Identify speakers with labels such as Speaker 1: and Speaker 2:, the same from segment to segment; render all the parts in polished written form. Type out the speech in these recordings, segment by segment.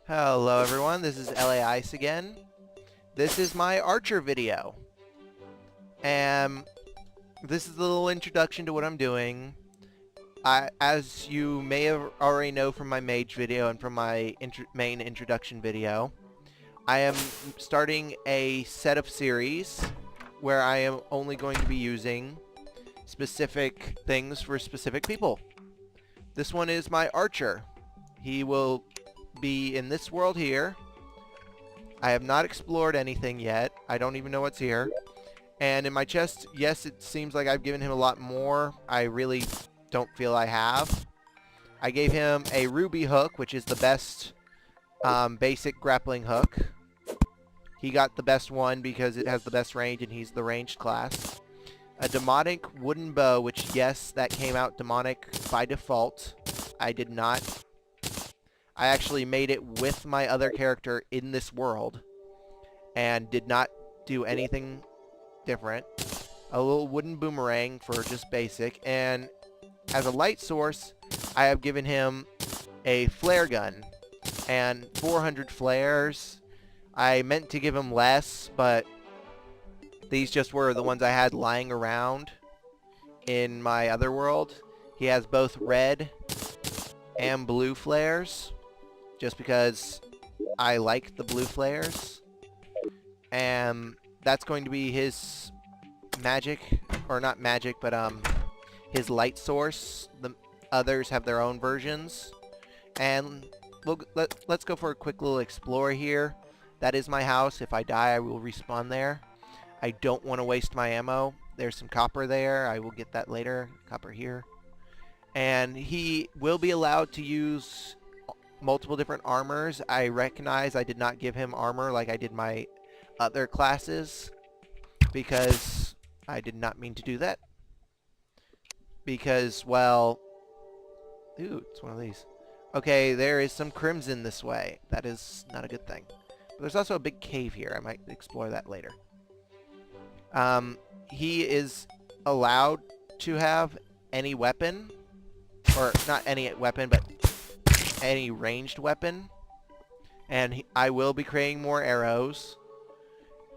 Speaker 1: Hello everyone, this is LA Ice again. This is my Archer video. And this is a little introduction to what I'm doing. As you may have already know from my Mage video and from my main introduction video, I am starting a set of series where I am only going to be using specific things for specific people. This one is my Archer. He will be in this world here. I have not explored anything yet. I don't even know what's here. And in my chest, yes, it seems like I've given him a lot more. I really don't feel I have. I gave him a ruby hook, which is the best basic grappling hook. He got the best one because it has the best range and he's the ranged class. A demonic wooden bow, which yes, that came out demonic by default. I did not. I actually made it with my other character in this world and did not do anything different. A little wooden boomerang for just basic, and as a light source I have given him a flare gun and 400 flares. I meant to give him less, but these just were the ones I had lying around in my other world. He has both red and blue flares, just because I like the blue flares. And that's going to be his magic, or not magic, but his light source. The others have their own versions. And let's go for a quick little explore here. That is my house. If I die, I will respawn there. I don't want to waste my ammo. There's some copper there. I will get that later. Copper here. And he will be allowed to use multiple different armors. I recognize I did not give him armor like I did my other classes because I did not mean to do that. Because, well, ooh, it's one of these. Okay, there is some crimson this way. That is not a good thing. But there's also a big cave here. I might explore that later. He is allowed to have any weapon, or not any weapon, but any ranged weapon, and I will be creating more arrows.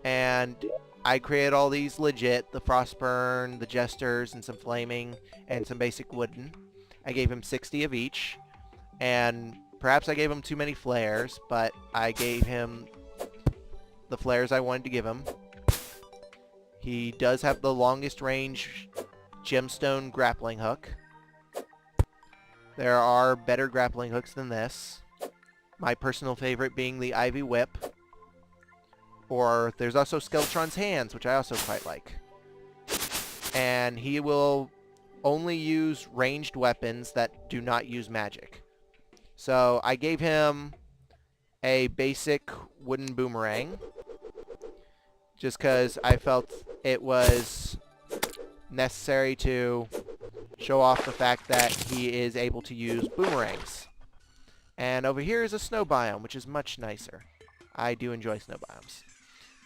Speaker 1: And I created all these legit, the Frostburn, the Jesters, and some flaming, and some basic wooden. I gave him 60 of each, and perhaps I gave him too many flares, but I gave him the flares I wanted to give him. He does have the longest range gemstone grappling hook. There are better grappling hooks than this. My personal favorite being the Ivy Whip. Or there's also Skeletron's Hands, which I also quite like. And he will only use ranged weapons that do not use magic. So I gave him a basic wooden boomerang, just because I felt it was necessary to show off the fact that he is able to use boomerangs. And over here is a snow biome, which is much nicer. I do enjoy snow biomes.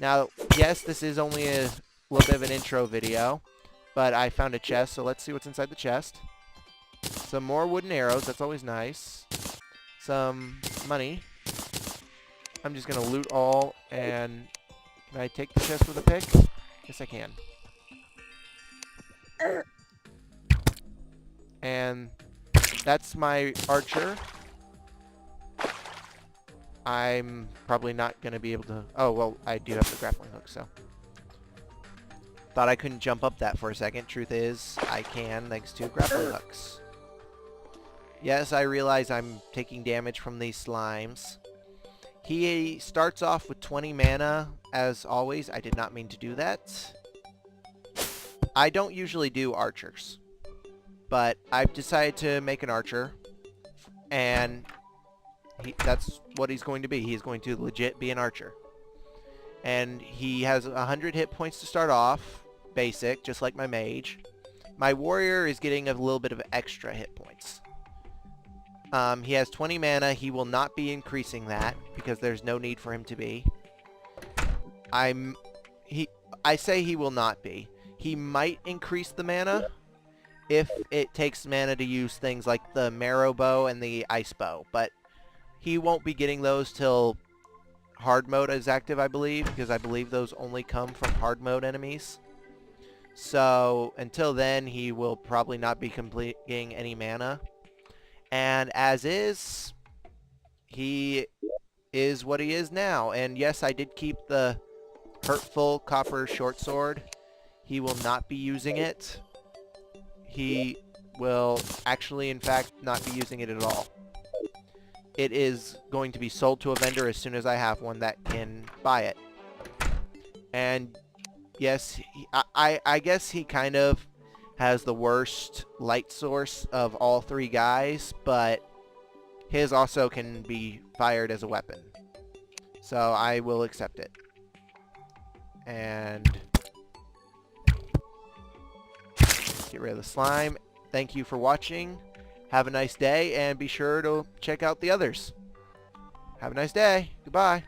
Speaker 1: Now, yes, this is only a little bit of an intro video, but I found a chest, so let's see what's inside the chest. Some more wooden arrows, that's always nice. Some money. I'm just going to loot all, and can I take the chest with a pick? Yes, I can. And that's my Archer. I'm probably not going to be able to... Oh, well, I do have the grappling hook, so... Thought I couldn't jump up that for a second. Truth is, I can, thanks to grappling hooks. Yes, I realize I'm taking damage from these slimes. He starts off with 20 mana, as always. I did not mean to do that. I don't usually do archers, but I've decided to make an archer, and that's what he's going to be. He's going to legit be an archer. And he has 100 hit points to start off, basic, just like my mage. My warrior is getting a little bit of extra hit points. He has 20 mana. He will not be increasing that because there's no need for him to be. I say he will not be. He might increase the mana if it takes mana to use things like the marrow bow and the ice bow, but he won't be getting those till hard mode is active, I believe, because I believe those only come from hard mode enemies. So until then, he will probably not be completing any mana. And as is, he is what he is now. And yes, I did keep the hurtful copper short sword. He will not be using it. He will actually, in fact, not be using it at all. It is going to be sold to a vendor as soon as I have one that can buy it. And yes, I guess he kind of has the worst light source of all three guys, but his also can be fired as a weapon. So I will accept it. And get rid of the slime. Thank you for watching. Have a nice day, and be sure to check out the others. Have a nice day. Goodbye.